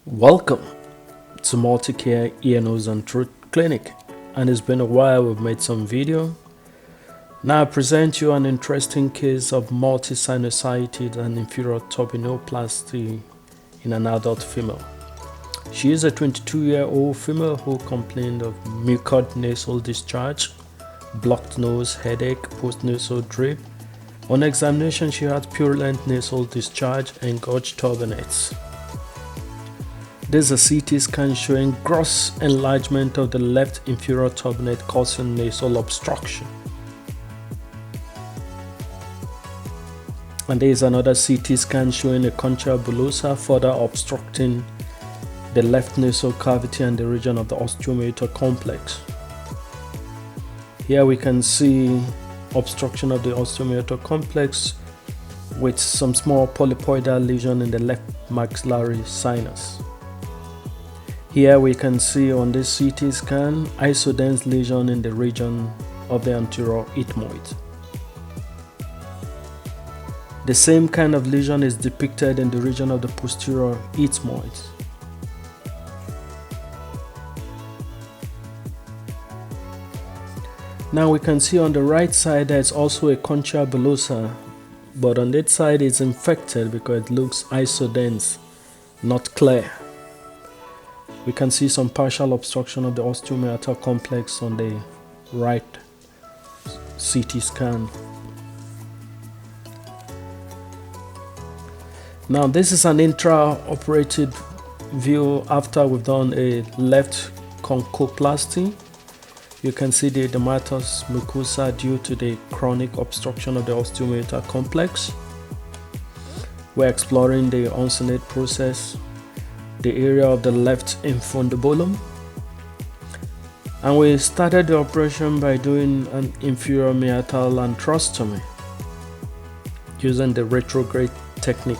Welcome to Multicare Ear, Nose and Throat Clinic, and it's been a while we've made some video. Now I present you an interesting case of multisinusitis and inferior turbinoplasty in an adult female. She is a 22-year-old female who complained of mucoid nasal discharge, blocked nose, headache, post-nasal drip. On examination, she had purulent nasal discharge and engorged turbinates. This is a CT scan showing gross enlargement of the left inferior turbinate causing nasal obstruction. And there is another CT scan showing a concha bullosa further obstructing the left nasal cavity and the region of the osteomeatal complex. Here we can see obstruction of the osteomeatal complex with some small polypoidal lesion in the left maxillary sinus. Here we can see on this CT scan isodense lesion in the region of the anterior ethmoid. The same kind of lesion is depicted in the region of the posterior ethmoid. Now we can see on the right side there's also a concha bullosa, but on that side it's infected because it looks isodense, not clear. We can see some partial obstruction of the osteomeatal complex on the right CT scan. Now this is an intraoperative view after we've done a left conchoplasty. You can see the edematous mucosa due to the chronic obstruction of the osteomeatal complex. We're exploring the uncinate process, the area of the left infundibulum, and we started the operation by doing an inferior meatal antrostomy using the retrograde technique.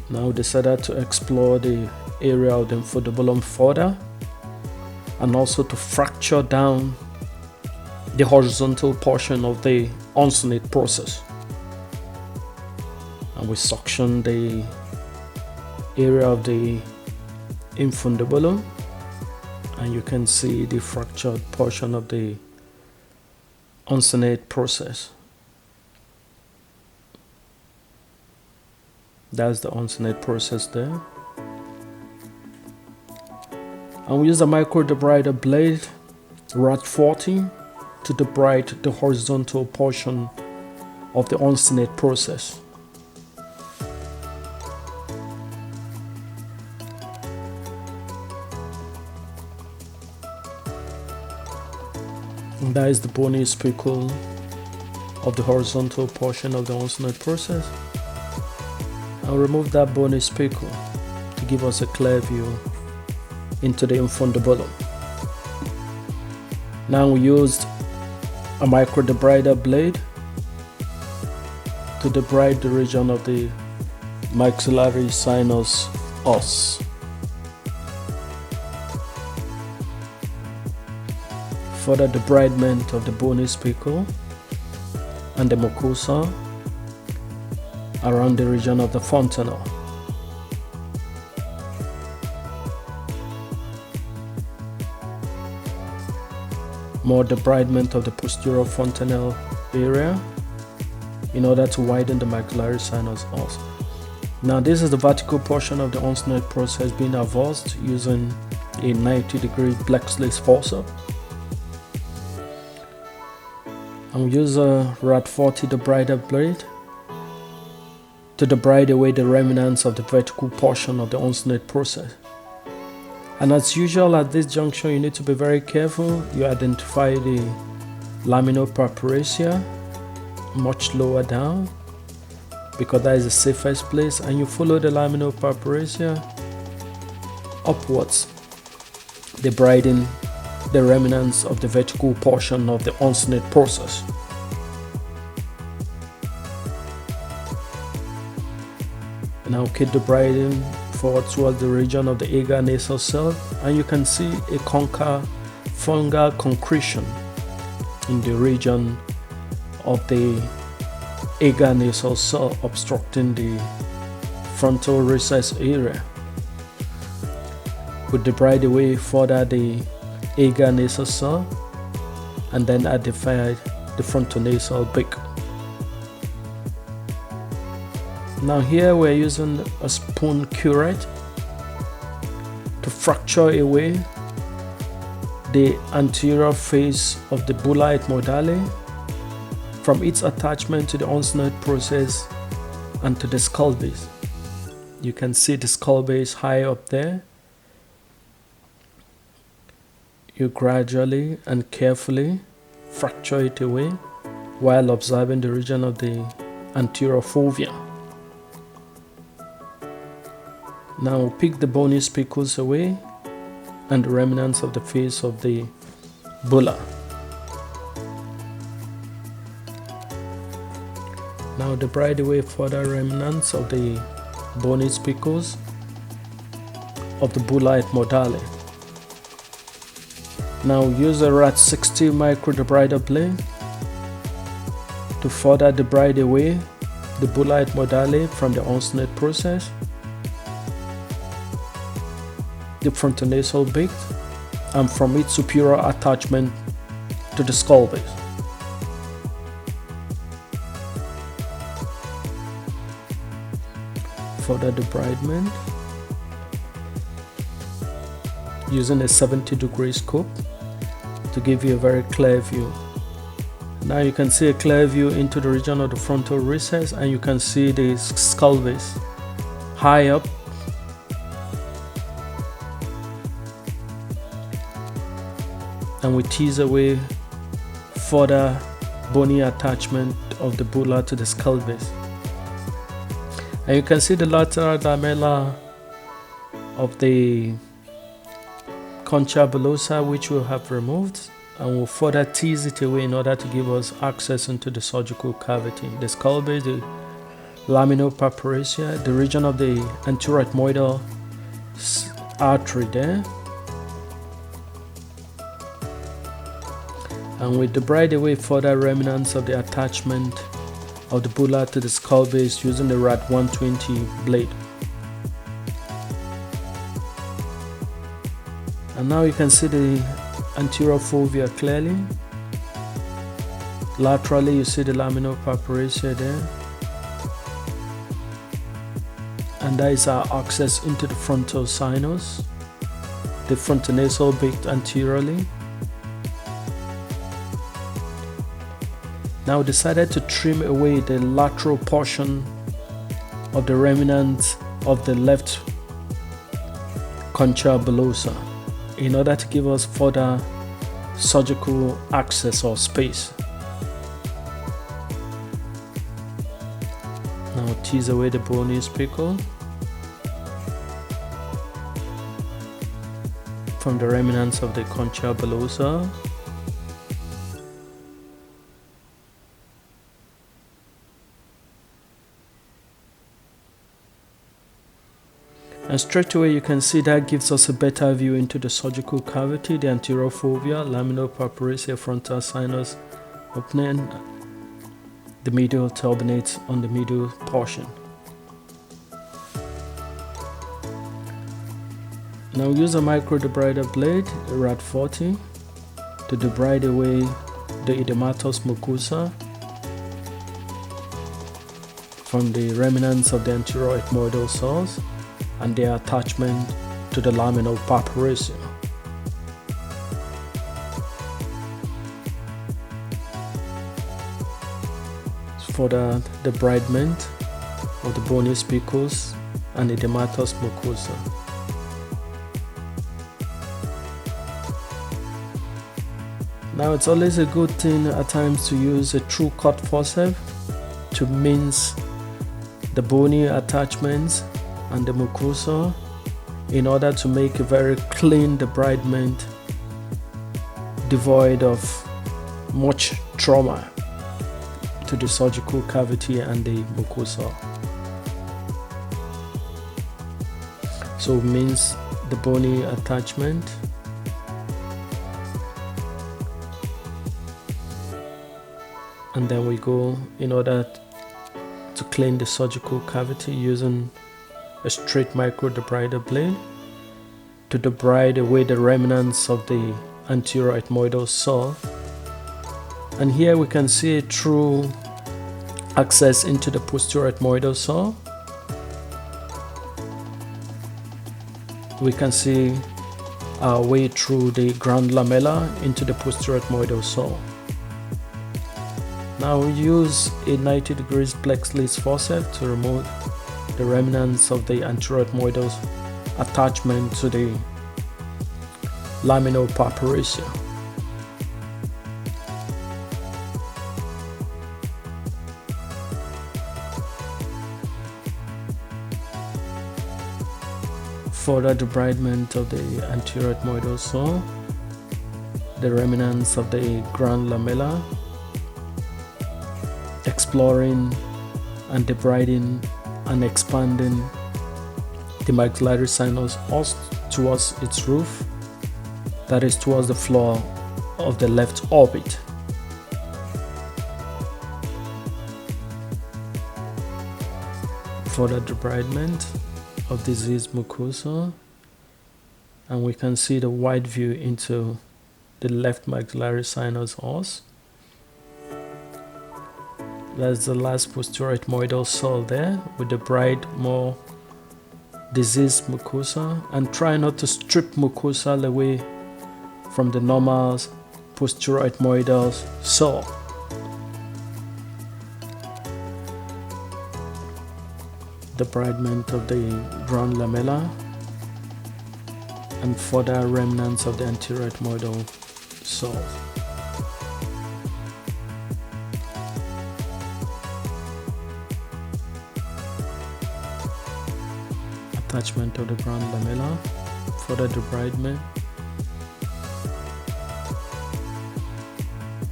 Now we decided to explore the area of the infundibulum further and also to fracture down the horizontal portion of the uncinate process. And we suction the area of the infundibulum, and you can see the fractured portion of the uncinate process. That's the uncinate process there. And we use a micro debrider blade, rod 40, to debride the horizontal portion of the uncinate process. And that is the bony spicle of the horizontal portion of the uncinate process. I'll remove that bony spicle to give us a clear view into the infundibulum. Now we used a micro debrider blade to debride the region of the maxillary sinus os. Further debridement of the bony spicle and the mucosa around the region of the fontanelle. More debridement of the posterior fontanelle area in order to widen the maxillary sinus os. Now this is the vertical portion of the uncinate process being avulsed using a 90-degree Blexley's forceps. And we use a rod 40 debrider blade to debride away the remnants of the vertical portion of the uncinate process. And as usual at this junction, you need to be very careful. You identify the laminopurpuraceae much lower down because that is the safest place, and you follow the laminopurpuraceae upwards, debriding the remnants of the vertical portion of the uncinate process. Now keep debriding forward towards the region of the agar nasal cell, and you can see a concha fungal concretion in the region of the agar nasal cell obstructing the frontal recess area. We debride away further the agar nasal cell and then identify the frontonasal beak. Now here we're using a spoon curette to fracture away the anterior face of the bulla ethmoidale from its attachment to the onset process and to the skull base. You can see the skull base high up there. You gradually and carefully fracture it away while observing the region of the anterior fovea. Now pick the bony spicules away and the remnants of the face of the bulla. Now debride away further remnants of the bony spicules of the bulla ethmoidale. Now use a RAT 60 micro debrider blade to further debride away the bulla ethmoidale from the onset process, the frontonasal beak, and from its superior attachment to the skull base. Further debridement using a 70-degree scope to give you a very clear view. Now you can see a clear view into the region of the frontal recess, and you can see the skull base high up. And we tease away further bony attachment of the bulla to the skull base. And you can see the lateral lamella of the concha bullosa, which we have removed, and we'll further tease it away in order to give us access into the surgical cavity. The skull base, the laminopaparacea, the region of the anterior ethmoidal artery there. And we debride away further remnants of the attachment of the bulla to the skull base using the RAT 120 blade. And now you can see the anterior fovea clearly. Laterally you see the laminopaparacea there. And that is our access into the frontal sinus, the frontonasal beak anteriorly. Now we decided to trim away the lateral portion of the remnants of the left concha bullosa in order to give us further surgical access or space. Now tease away the bony spicle from the remnants of the concha bullosa. And straight away you can see that gives us a better view into the surgical cavity, the anterior fovea, laminopaparacea, frontal sinus opening, the medial turbinates on the medial portion. Now use a micro debrider blade, a RAT 40, to debride away the edematous mucosa from the remnants of the anterior ethmoidal cells and their attachment to the laminopaparacea. For the debridement of the bony spicules and edematous mucosa. Now it's always a good thing at times to use a true cut forceps to mince the bony attachments and the mucosa in order to make a very clean debridement devoid of much trauma to the surgical cavity and the mucosa. So it means the bony attachment and then we go in order to clean the surgical cavity using a straight micro debrider blade to debride away the remnants of the anterior ethmoidal saw. And here we can see a true access into the posterior ethmoidal saw. We can see our way through the ground lamella into the posterior ethmoidal saw. Now we use a 90 degrees plexless forceps to remove the remnants of the anterior ethmoidal attachment to the laminal papyracea. Further debridement of the anterior ethmoidal saw, the remnants of the ground lamella, exploring and debriding and expanding the maxillary sinus os towards its roof, that is towards the floor of the left orbit. Further debridement of diseased mucosa, and we can see the wide view into the left maxillary sinus os. That's the last posterior ethmoidal saw there. We debride more diseased mucosa and try not to strip mucosa away from the normal posterior ethmoidal saw. Debridement of the ground lamella and further remnants of the anterior ethmoidal saw. Attachment of the ground lamella, further debridement,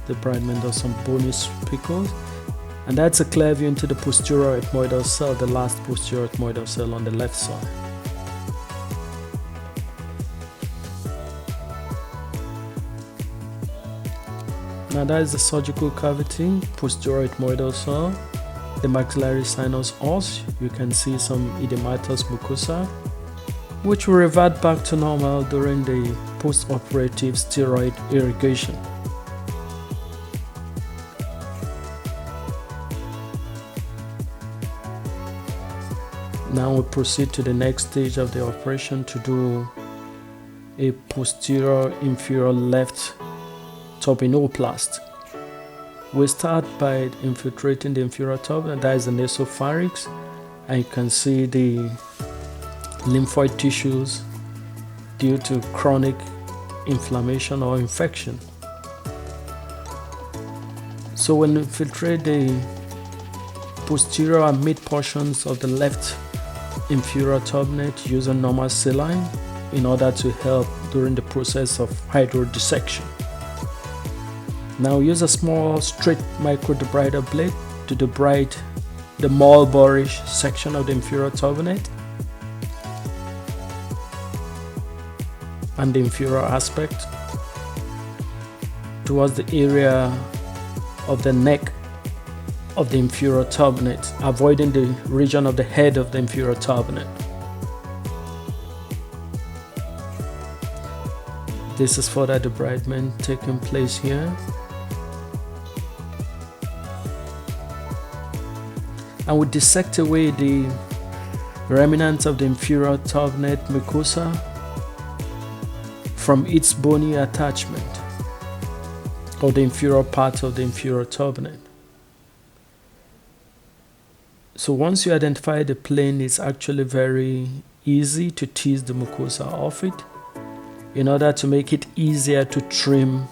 debridement of some bony spicules, and that's a clear view into the posterior ethmoidal cell, the last posterior ethmoidal cell on the left side. Now that is the surgical cavity, posterior ethmoidal cell, the maxillary sinus os. You can see some edematous mucosa, which will revert back to normal during the post-operative steroid irrigation. Now we proceed to the next stage of the operation to do a posterior inferior left turbinoplasty. We start by infiltrating the inferior turbinate, that is the nasopharynx, and you can see the lymphoid tissues due to chronic inflammation or infection. So when we infiltrate the posterior and mid portions of the left inferior turbinate using normal saline in order to help during the process of hydrodissection. Now use a small straight micro debrider blade to debride the Marlborough-ish section of the inferior turbinate and the inferior aspect towards the area of the neck of the inferior turbinate, avoiding the region of the head of the inferior turbinate. This is further debridement taking place here. And we dissect away the remnants of the inferior turbinate mucosa from its bony attachment or the inferior part of the inferior turbinate. So once you identify the plane, it's actually very easy to tease the mucosa off it in order to make it easier to trim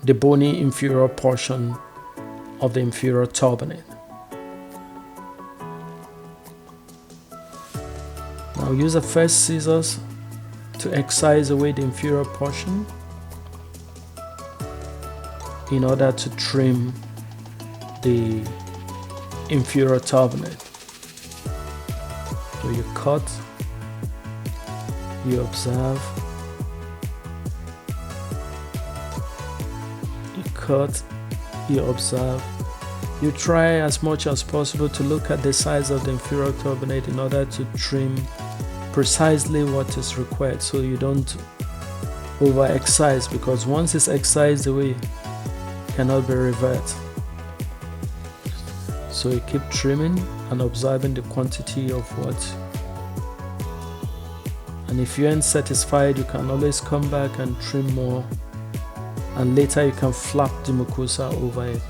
the bony inferior portion of the inferior turbinate. Now use a first scissors to excise away the inferior portion in order to trim the inferior turbinate. So you cut, you observe, you cut, you observe. You try as much as possible to look at the size of the inferior turbinate in order to trim precisely what is required, so you don't over excise, because once it's excised away, it cannot be reversed. So you keep trimming and observing the quantity of what. And if you ain't satisfied, you can always come back and trim more, and later you can flap the mucosa over it.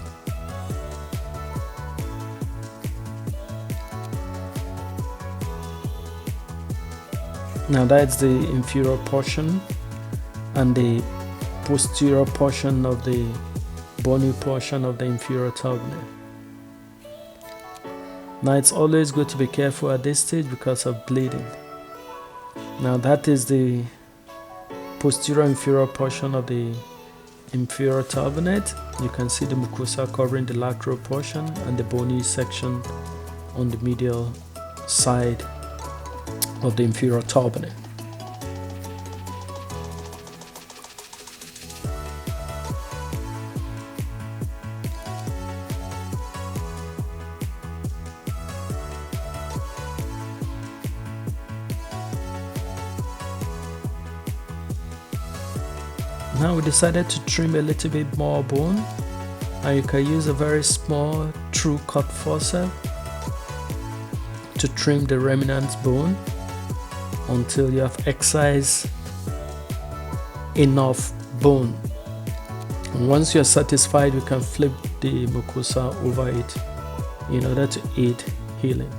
Now that's the inferior portion, and the posterior portion of the bony portion of the inferior turbinate. Now it's always good to be careful at this stage because of bleeding. Now that is the posterior inferior portion of the inferior turbinate. You can see the mucosa covering the lateral portion and the bony section on the medial side of the inferior turbinate. Now we decided to trim a little bit more bone, and you can use a very small true cut forceps to trim the remnant bone until you have excised enough bone. And once you are satisfied, you can flip the mucosa over it in order to aid healing.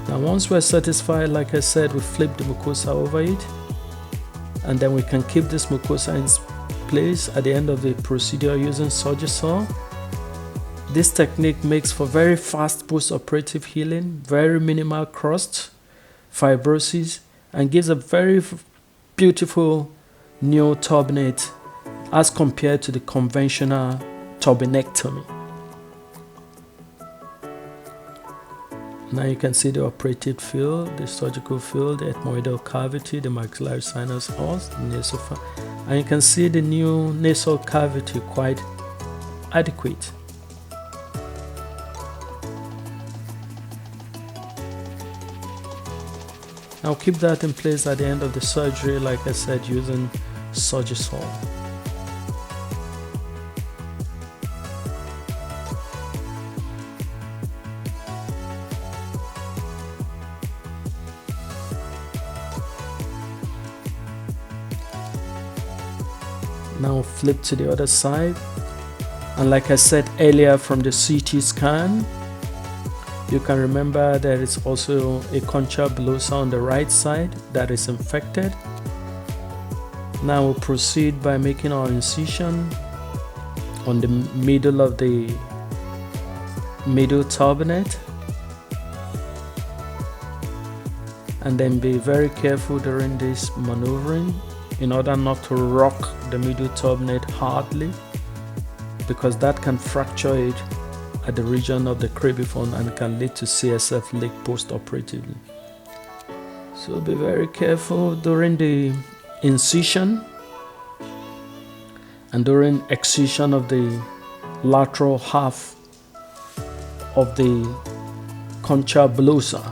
Now once we're satisfied, like I said, we flip the mucosa over it, and then we can keep this mucosa in place at the end of the procedure using Surgisaw. This technique makes for very fast post-operative healing, very minimal crust, fibrosis, and gives a very beautiful new turbinate as compared to the conventional turbinectomy. Now you can see the operated field, the surgical field, the ethmoidal cavity, the maxillary sinus os, the nasopharynx, and you can see the new nasal cavity quite adequate. Now keep that in place at the end of the surgery, like I said, using Surgisaw. Now flip to the other side, and like I said earlier, from the CT scan, you can remember there is also a concha bullosa on the right side that is infected. Now we'll proceed by making our incision on the middle of the middle turbinate, and then be very careful during this maneuvering in order not to rock the middle turbinate hardly, because that can fracture it at the region of the cribriform and can lead to CSF leak post-operatively. So be very careful during the incision and during excision of the lateral half of the concha bullosa.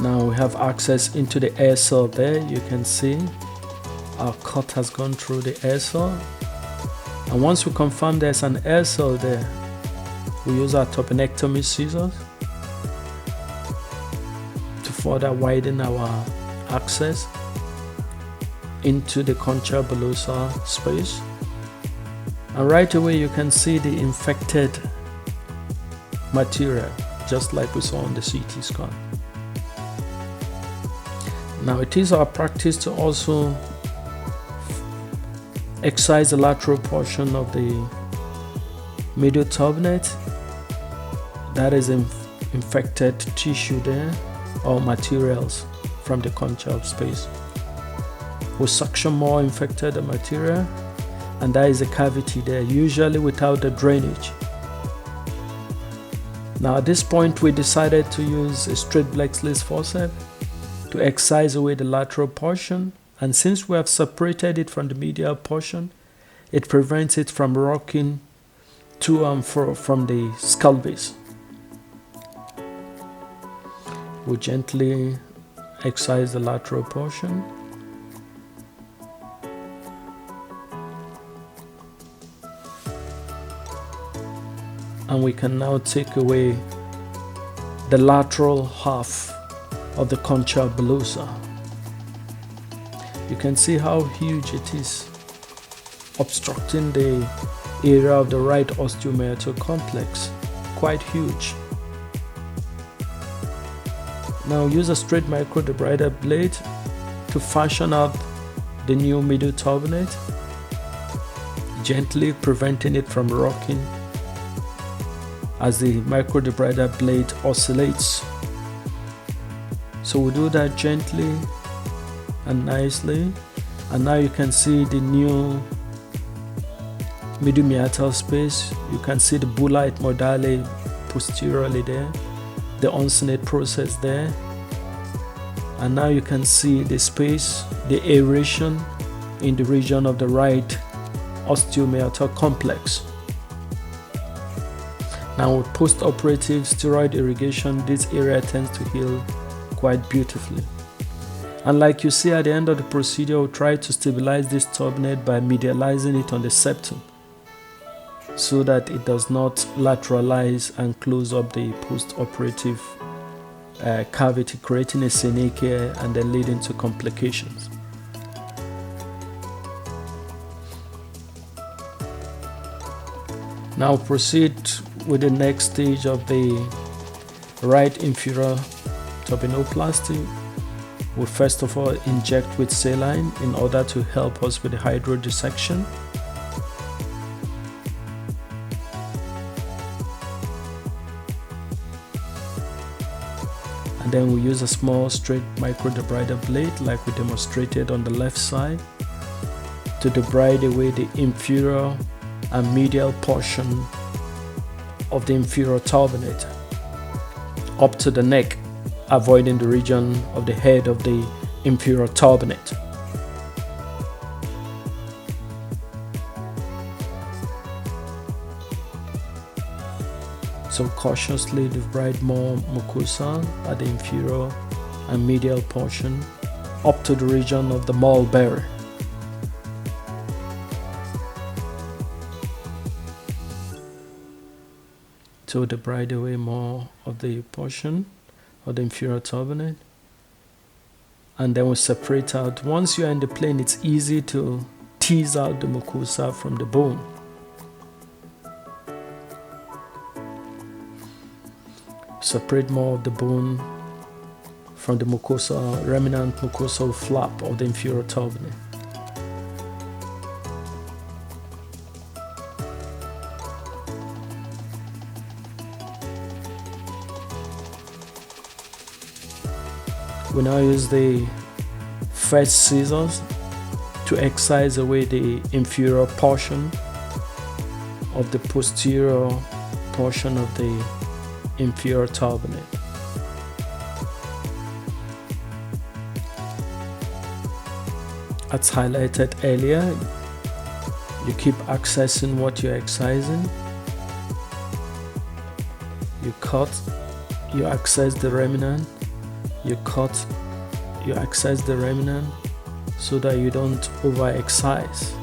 Now we have access into the air cell there. You can see our cut has gone through the air cell. And once we confirm there's an air cell there, we use our turbinectomy scissors to further widen our access into the concha bullosa space. And right away you can see the infected material, just like we saw on the CT scan. Now it is our practice to also excise the lateral portion of the middle turbinate that is infected tissue there, or materials from the concha space. We suction more infected material, and there is a cavity there, usually without the drainage. Now at this point we decided to use a straight blade slit forceps to excise away the lateral portion, and since we have separated it from the medial portion, it prevents it from rocking to and fro from the skull base. We gently excise the lateral portion. And we can now take away the lateral half of the concha bullosa. You can see how huge it is, obstructing the area of the right osteomeatal complex. Quite huge. Now use a straight microdebrider blade to fashion out the new middle turbinate, gently preventing it from rocking as the microdebrider blade oscillates. So we do that gently and nicely, and now you can see the new middle meatal space. You can see the bulla etmodale posteriorly there, the uncinate process there, and now you can see the space, the aeration in the region of the right osteomeatal complex. Now with post-operative steroid irrigation, this area tends to heal quite beautifully. And like you see at the end of the procedure, we'll try to stabilize this turbinate by medializing it on the septum so that it does not lateralize and close up the post-operative cavity, creating a synechia and then leading to complications. Now proceed with the next stage of the right inferior turbinoplasty. We'll first of all inject with saline in order to help us with the hydrodissection. And then we use a small straight microdebrider blade like we demonstrated on the left side to debride away the inferior and medial portion of the inferior turbinate up to the neck, avoiding the region of the head of the inferior turbinate. So cautiously debride more mucosa at the inferior and medial portion up to the region of the mulberry. So debride away more of the portion of the inferior turbinate, and then we separate out. Once you are in the plane, it's easy to tease out the mucosa from the bone. Separate more of the bone from the mucosa, remnant mucosal flap of the inferior turbinate. We now use the first scissors to excise away the inferior portion of the posterior portion of the inferior turbinate. As highlighted earlier, you keep accessing what you're excising. You cut, you access the remnant. You cut, you access the remnant so that you don't over excise.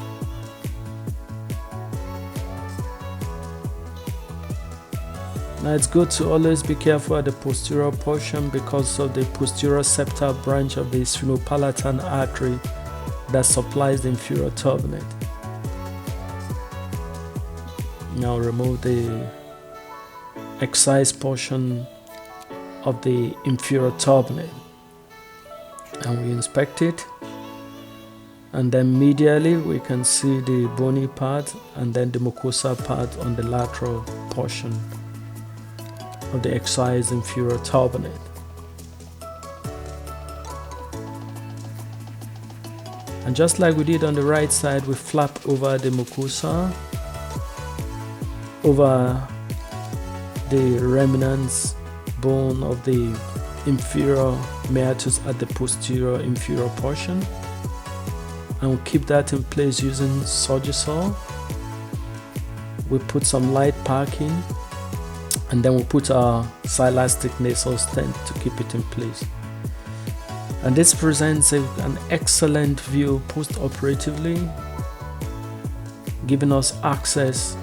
Now it's good to always be careful at the posterior portion because of the posterior septal branch of the sphenopalatine artery that supplies the inferior turbinate. Now remove the excised portion of the inferior turbinate, and we inspect it, and then medially we can see the bony part and then the mucosa part on the lateral portion of the excised inferior turbinate. And just like we did on the right side, we flap over the mucosa, over the remnants bone of the inferior meatus at the posterior inferior portion, and we'll keep that in place using Surgical. We put some light packing, and then we'll put our silastic nasal stent to keep it in place. And this presents an excellent view post-operatively, giving us access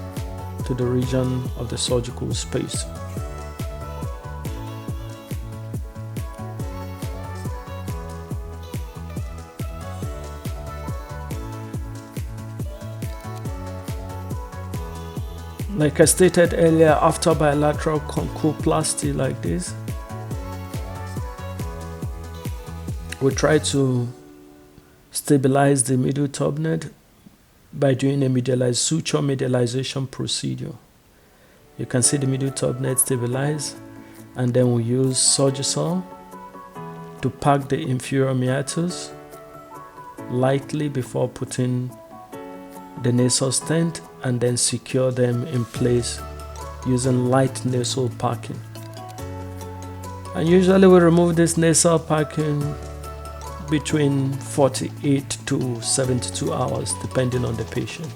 to the region of the surgical space. Like I stated earlier, after bilateral conchoplasty like this, we try to stabilize the middle turbinate by doing a suture medialization procedure. You can see the middle turbinate stabilize, and then we use Surgical to pack the inferior meatus lightly before putting the nasal stent, and then secure them in place using light nasal packing. And usually we remove this nasal packing between 48 to 72 hours depending on the patient.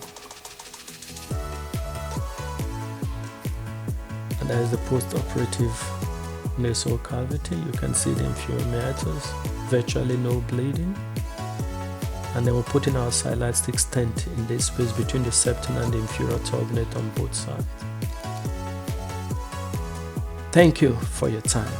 And that is the post-operative nasal cavity. You can see the inferior meatus, virtually no bleeding. And then we're putting our silastic stent in this space between the septum and the inferior turbinate on both sides. Thank you for your time.